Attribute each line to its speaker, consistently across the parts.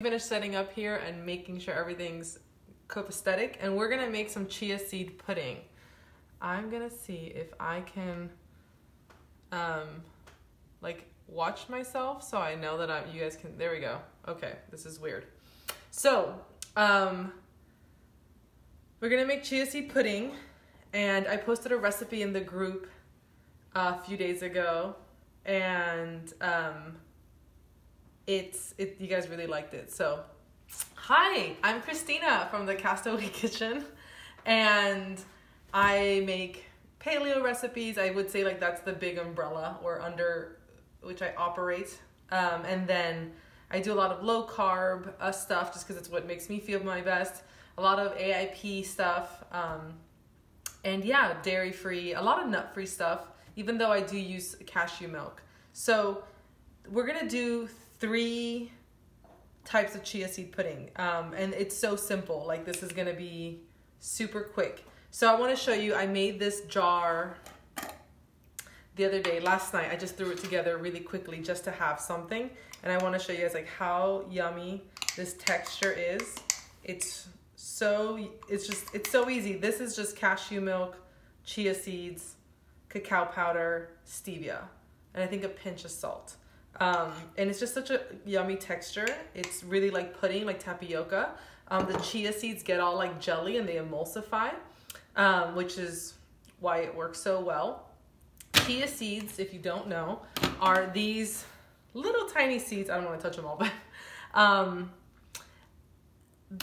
Speaker 1: Finished setting up here and making sure everything's copacetic, and we're gonna make some chia seed pudding. I'm gonna see if I can like watch myself so I know that you guys can. There we go. Okay, this is weird. So we're gonna make chia seed pudding, and I posted a recipe in the group a few days ago, and you guys really liked it. So hi, I'm Christina from the Castaway Kitchen, and I make paleo recipes. I would say like that's the big umbrella or under which I operate, and then I do a lot of low carb stuff just because it's what makes me feel my best. A lot of AIP stuff, and yeah, dairy free, a lot of nut free stuff, even though I do use cashew milk. So we're gonna do 3 types of chia seed pudding, and it's so simple. Like, this is gonna be super quick. So I want to show you, I made this jar the other day, last night. I just threw it together really quickly just to have something, and I want to show you guys like how yummy this texture is. It's so easy. This is just cashew milk, chia seeds, cacao powder, stevia, and I think a pinch of salt. And it's just such a yummy texture. It's really like pudding, like tapioca. The chia seeds get all like jelly and they emulsify, which is why it works so well. Chia seeds, if you don't know, are these little tiny seeds. I don't want to touch them all, but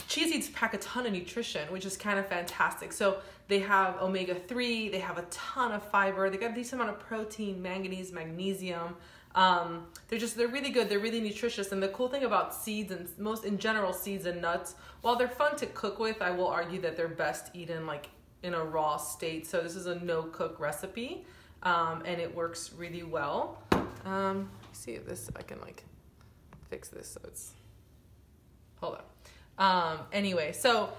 Speaker 1: chia seeds pack a ton of nutrition, which is kind of fantastic. So they have omega-3, they have a ton of fiber, they got a decent amount of protein, manganese, magnesium. They're really good. They're really nutritious. And the cool thing about seeds, and in general seeds and nuts, while they're fun to cook with, I will argue that they're best eaten like in a raw state. So this is a no cook recipe, and it works really well. Let me see if I can like fix this so it's, hold on. Anyway, so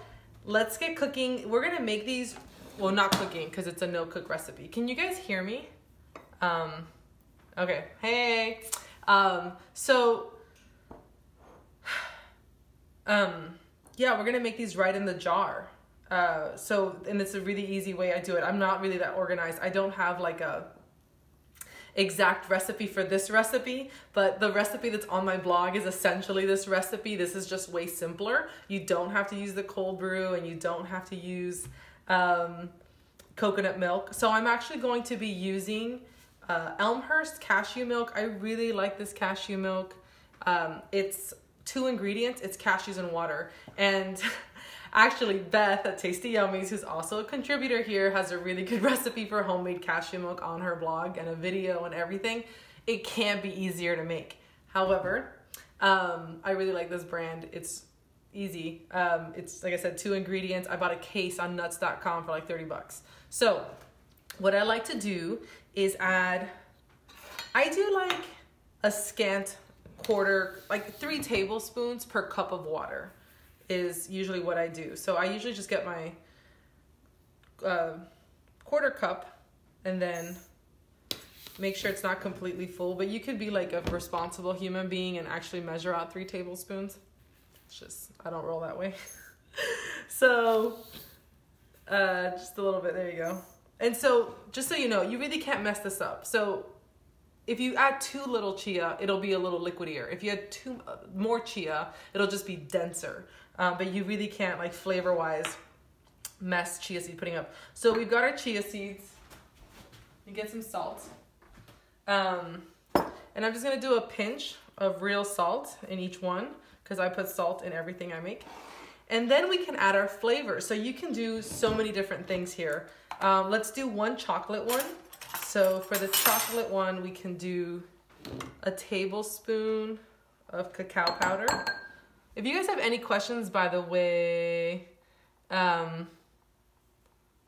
Speaker 1: let's get cooking. We're gonna make these, well, not cooking because it's a no cook recipe. Can you guys hear me? Okay, hey, yeah, we're gonna make these right in the jar. And it's a really easy way I do it. I'm not really that organized. I don't have like a exact recipe for this recipe, but the recipe that's on my blog is essentially this recipe. This is just way simpler. You don't have to use the cold brew, and you don't have to use coconut milk. So I'm actually going to be using Elmhurst cashew milk. I really like this cashew milk. It's 2 ingredients. It's cashews and water. And actually Beth at Tasty Yummies, who's also a contributor here, has a really good recipe for homemade cashew milk on her blog and a video and everything. It can't be easier to make. However, I really like this brand. It's easy. It's, like I said, 2 ingredients. I bought a case on nuts.com for like 30 bucks. So what I like to do is I do like a scant quarter, like 3 tablespoons per cup of water is usually what I do. So I usually just get my quarter cup and then make sure it's not completely full, but you could be like a responsible human being and actually measure out 3 tablespoons. It's just, I don't roll that way. So just a little bit, there you go. And so, just so you know, you really can't mess this up. So if you add too little chia, it'll be a little liquidier. If you add more chia, it'll just be denser. But you really can't, like, flavor-wise, mess chia seed pudding up. So we've got our chia seeds. You get some salt. And I'm just going to do a pinch of real salt in each one, because I put salt in everything I make. And then we can add our flavor. So you can do so many different things here. Let's do 1 chocolate one. So for the chocolate one, we can do a tablespoon of cacao powder. If you guys have any questions, by the way,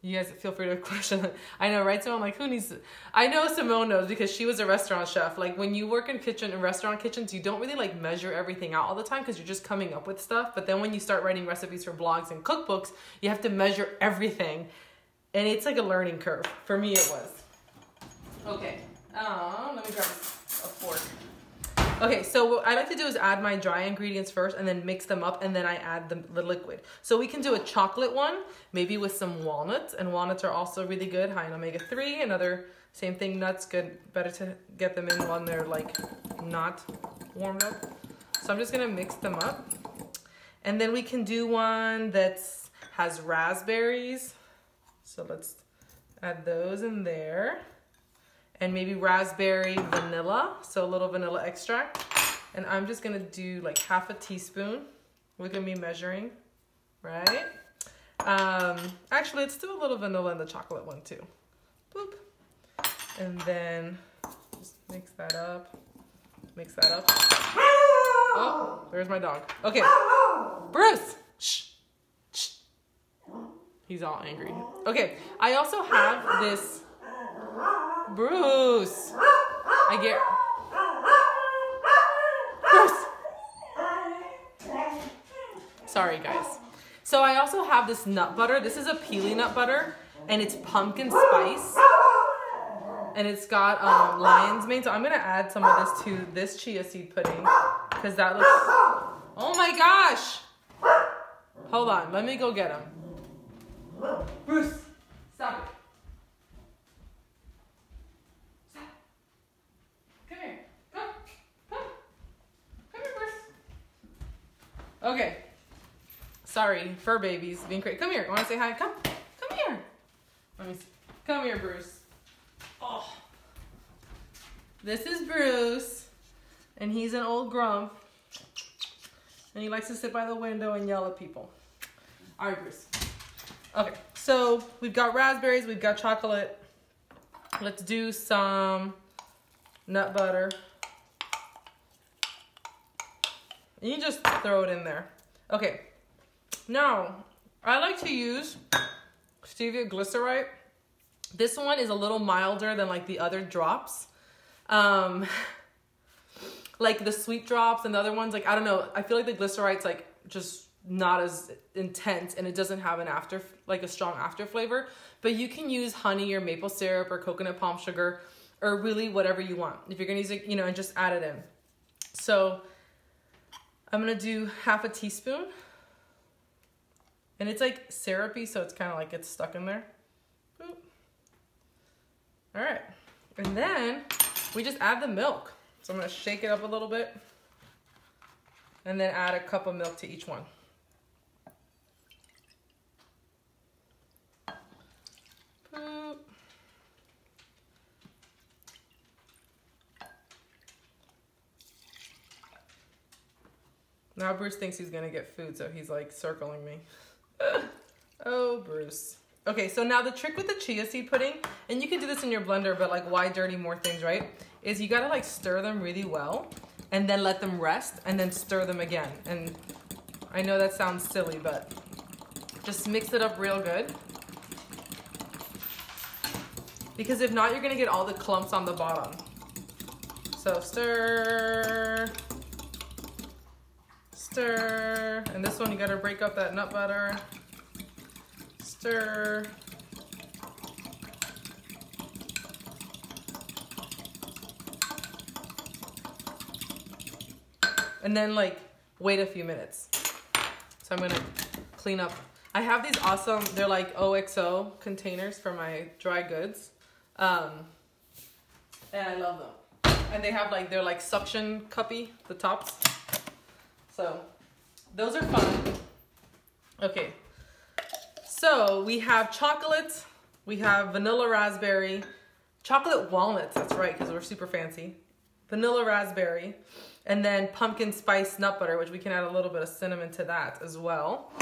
Speaker 1: you guys feel free to question. I know, right? So I'm like, who needs to? I know Simone knows because she was a restaurant chef. Like, when you work in restaurant kitchens, you don't really like measure everything out all the time because you're just coming up with stuff. But then when you start writing recipes for blogs and cookbooks, you have to measure everything. And it's like a learning curve. For me, it was. Okay. Let me grab a fork. Okay, so what I like to do is add my dry ingredients first and then mix them up, and then I add the liquid. So we can do a chocolate one, maybe with some walnuts, and walnuts are also really good, high in omega-3. Another, same thing, nuts, good, better to get them in when they're like not warmed up. So I'm just gonna mix them up. And then we can do one that has raspberries. So let's add those in there. And maybe raspberry vanilla, so a little vanilla extract. And I'm just gonna do like half a teaspoon. Look at me measuring, right? Actually, let's do a little vanilla in the chocolate one too. Boop. And then just mix that up. Mix that up. Oh, there's my dog. Okay, Bruce. Shh. Shh. He's all angry. Okay, I also have this. Bruce. Bruce. Sorry, guys. So I also have this nut butter. This is a peely nut butter, and it's pumpkin spice. And it's got lion's mane. So I'm gonna add some of this to this chia seed pudding because that looks. Oh my gosh! Hold on, let me go get him. Bruce, stop it. Stop. Come here. Come. Come. Come here, Bruce. Okay. Sorry, fur babies being crazy. Come here. Want to say hi? Come. Come here. Let me see. Come here, Bruce. Oh. This is Bruce, and he's an old grump, and he likes to sit by the window and yell at people. All right, Bruce. Okay, so we've got raspberries, we've got chocolate. Let's do some nut butter. And you just throw it in there. Okay, now I like to use stevia glycerite. This one is a little milder than like the other drops. Like the sweet drops and the other ones, like, I don't know. I feel like the glycerite's like just not as intense, and it doesn't have an a strong after flavor, but you can use honey or maple syrup or coconut palm sugar or really whatever you want. If you're gonna use it, you know, and just add it in. So I'm gonna do half a teaspoon, and it's like syrupy, so it's kind of like it's stuck in there. Boop. All right, and then we just add the milk. So I'm gonna shake it up a little bit and then add a cup of milk to each one. Boop. Now Bruce thinks he's gonna get food, so he's like circling me. Oh, Bruce. Okay, so now the trick with the chia seed pudding, and you can do this in your blender, but like why dirty more things, right? Is you gotta like stir them really well and then let them rest and then stir them again. And I know that sounds silly, but just mix it up real good. Because if not, you're gonna get all the clumps on the bottom. So stir, stir. And this one, you gotta break up that nut butter. Stir. And then like wait a few minutes. So I'm gonna clean up. I have these awesome, they're like OXO containers for my dry goods. And I love them. And they have like, they're like suction cuppy, the tops. So those are fun. Okay. So we have chocolate, we have vanilla raspberry, chocolate walnuts, that's right, because we're super fancy. Vanilla raspberry, and then pumpkin spice nut butter, which we can add a little bit of cinnamon to that as well.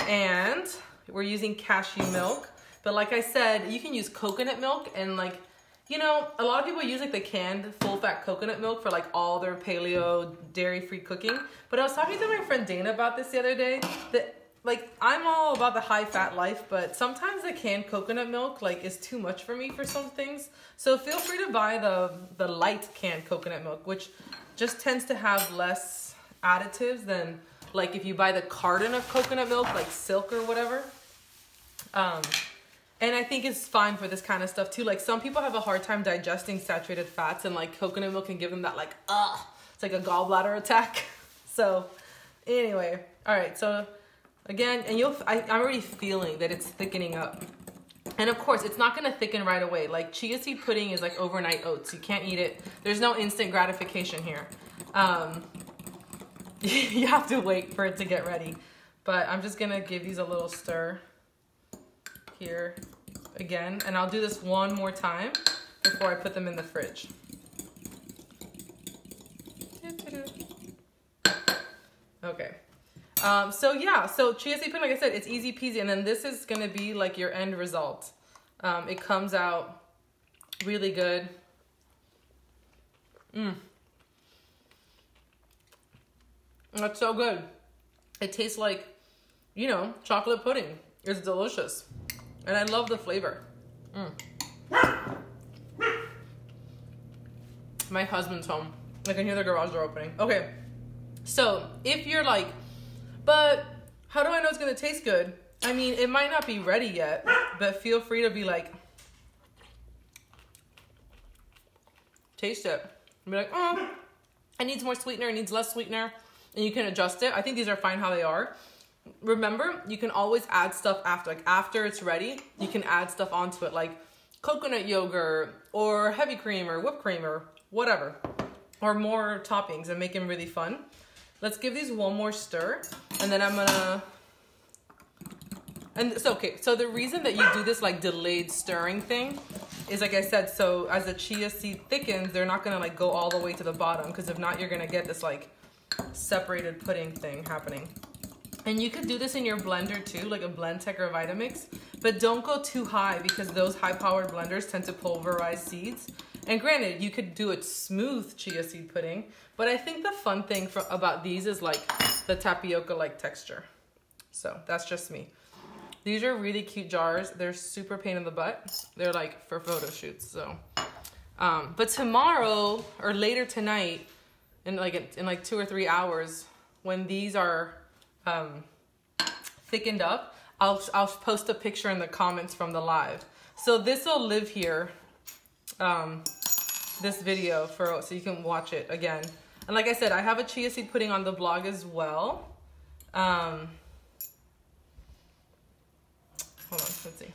Speaker 1: And we're using cashew milk. But like I said, you can use coconut milk, and like, you know, a lot of people use like the canned full fat coconut milk for like all their paleo dairy free cooking. But I was talking to my friend Dana about this the other day, that like, I'm all about the high fat life, but sometimes the canned coconut milk like is too much for me for some things. So feel free to buy the light canned coconut milk, which just tends to have less additives than like if you buy the carton of coconut milk, like Silk or whatever. And I think it's fine for this kind of stuff too. Like some people have a hard time digesting saturated fats, and like coconut milk can give them that like, It's like a gallbladder attack. So anyway, all right. So again, and I'm already feeling that it's thickening up. And of course, it's not gonna thicken right away. Like chia seed pudding is like overnight oats. You can't eat it. There's no instant gratification here. You have to wait for it to get ready. But I'm just gonna give these a little stir here again. And I'll do this one more time before I put them in the fridge. Okay. So yeah, so chia seed pudding, like I said, it's easy peasy. And then this is gonna be like your end result. It comes out really good. That's so good. It tastes like, you know, chocolate pudding. It's delicious. And I love the flavor. My husband's home. I can hear the garage door opening. Okay. So if you're like, but how do I know it's gonna taste good? I mean, it might not be ready yet, but feel free to be like, taste it. And be like, oh, it needs more sweetener, it needs less sweetener, and you can adjust it. I think these are fine how they are. Remember, you can always add stuff after. Like after it's ready, you can add stuff onto it, like coconut yogurt or heavy cream or whipped cream or whatever, or more toppings, and make them really fun. Let's give these one more stir, and then I'm gonna, and it's okay. So the reason that you do this like delayed stirring thing is, like I said, so as the chia seed thickens, they're not gonna like go all the way to the bottom, because if not, you're gonna get this like separated pudding thing happening. And you could do this in your blender too, like a Blendtec or a Vitamix, but don't go too high, because those high-powered blenders tend to pulverize seeds. And granted, you could do it smooth chia seed pudding, but I think the fun thing about these is like the tapioca-like texture. So that's just me. These are really cute jars. They're super pain in the butt. They're like for photo shoots. So, but tomorrow or later tonight, in like 2 or 3 hours, when these are thickened up, I'll post a picture in the comments from the live. So this will live here. This video so you can watch it again. And like I said, I have a chia seed pudding on the blog as well. Hold on, let's see.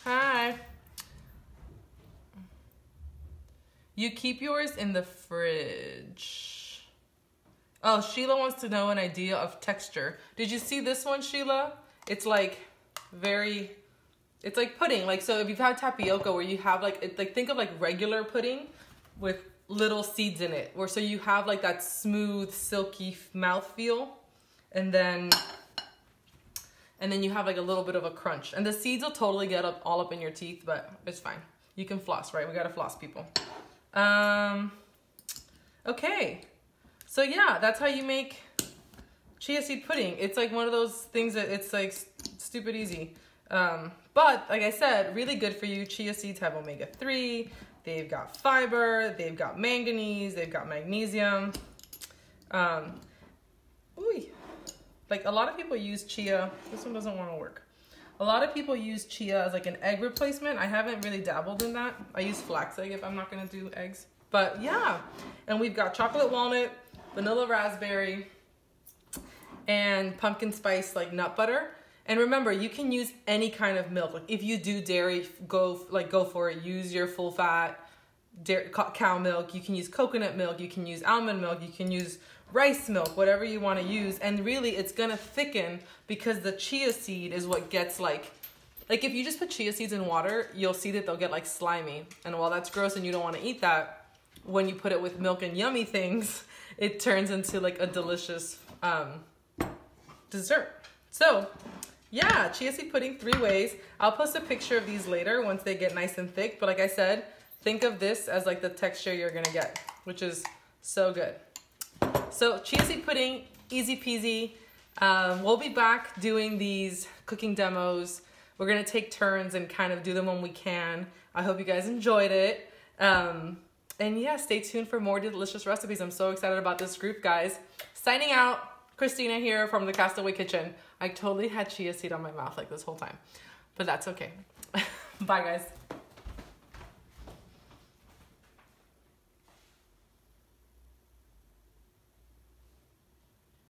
Speaker 1: Hi. You keep yours in the fridge. Oh, Sheila wants to know an idea of texture. Did you see this one, Sheila? It's like it's like pudding. Like, so if you've had tapioca where you have like think of like regular pudding with little seeds in it, so you have like that smooth, silky mouthfeel, and then you have like a little bit of a crunch, and the seeds will totally get all up in your teeth, but it's fine. You can floss, right? We gotta floss, people. Okay, so yeah, that's how you make chia seed pudding. It's like one of those things that it's like stupid easy. But like I said, really good for you. Chia seeds have omega-3, they've got fiber, they've got manganese, they've got magnesium. Like a lot of people use chia. This one doesn't want to work. A lot of people use chia as like an egg replacement. I haven't really dabbled in that. I use flax egg if I'm not going to do eggs. But yeah, and we've got chocolate walnut, vanilla raspberry, and pumpkin spice like nut butter. And remember, you can use any kind of milk. Like if you do dairy, go for it. Use your full fat cow milk. You can use coconut milk. You can use almond milk. You can use rice milk, whatever you want to use. And really, it's gonna thicken because the chia seed is what gets like if you just put chia seeds in water, you'll see that they'll get like slimy. And while that's gross and you don't want to eat that, when you put it with milk and yummy things, it turns into like a delicious dessert. So yeah, chia seed pudding 3 ways. I'll post a picture of these later once they get nice and thick. But like I said, think of this as like the texture you're gonna get, which is so good. So chia seed pudding, easy peasy. We'll be back doing these cooking demos. We're gonna take turns and kind of do them when we can. I hope you guys enjoyed it. And yeah, stay tuned for more delicious recipes. I'm so excited about this group, guys. Signing out. Christina here from the Castaway Kitchen. I totally had chia seed on my mouth like this whole time, but that's okay. Bye, guys.